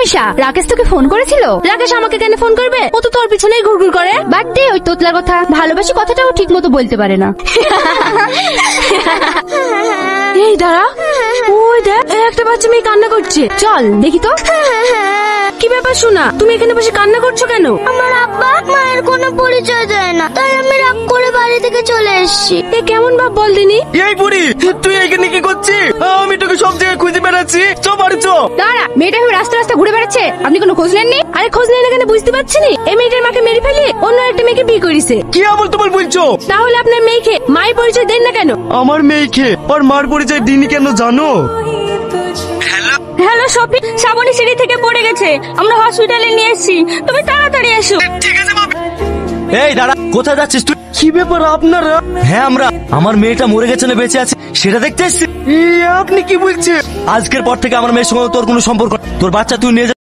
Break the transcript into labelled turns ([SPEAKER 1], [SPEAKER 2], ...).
[SPEAKER 1] মিশা, রাকেশ তোকে ফোন করেছিল?
[SPEAKER 2] রাকেশ আমাকে কেন ফোন করবে? ও তো তোর পিছনেই ঘুরঘুর করে।
[SPEAKER 1] বাদ দে ওই তোতলার কথা, ভালোবাসি কথাটাও ঠিক মতো বলতে পারে না।
[SPEAKER 2] এই দাঁড়া, ওই দেখ একটা বাচ্চা মেয়ে কান্না করছে।
[SPEAKER 1] চল দেখি তো।
[SPEAKER 2] কি ব্যাপার সোনা, তুমি এখানে বসে কান্না করছো কেন?
[SPEAKER 3] আমার আব্বা মায়ের কোনো পরিচয় দেয় না, তাই আমি রাগ করে বাড়ি থেকে চলে এসেছি।
[SPEAKER 2] এ কেমন ভাব বল দিনি?
[SPEAKER 4] এই বুড়ি, তুই এখানে কি করছিস? আমি তোকে সব জায়গায় খুঁজে বেড়াচ্ছি। চ বাড়ি চ।
[SPEAKER 1] দাঁড়া, মেয়েটা রাস্তা রাস্তা ঘুরে বেড়াচ্ছে, আপনি কোনো খোঁজ নেননি?
[SPEAKER 2] আরে খোঁজ নেই না কেন বুঝতে পারছি নি? এই মেয়েটার মাকে মেরে ফেলে অন্য একটা মেয়েকে বিয়ে করেছে।
[SPEAKER 4] কি আমল তোমার বলছো?
[SPEAKER 2] তাহলে আপনার মেয়েকে মায়ের পরিচয় দেন না কেন?
[SPEAKER 4] আমার মেয়েকে আর মার পরিচয় দিনই কেন জানো?
[SPEAKER 2] হ্যালো শফি, শ্রাবণী সিঁড়ি থেকে পড়ে গেছে, আমরা হসপিটালে নিয়ে এসেছি, তুমি তাড়াতাড়ি এসো।
[SPEAKER 4] ঠিক আছে বাবা। এই দাঁড়া, কোথায় যাচ্ছিস তুই? কি ব্যাপার আপনারা? হ্যাঁ আমরা, আমার মেয়েটা মরে গেছে না বেঁচে আছে সেটা দেখতে এসেছি। আপনি কি বলছেন? আজকের পর থেকে আমার মেয়ের সঙ্গে তোর কোনো সম্পর্ক, তোর বাচ্চা তুই নিয়ে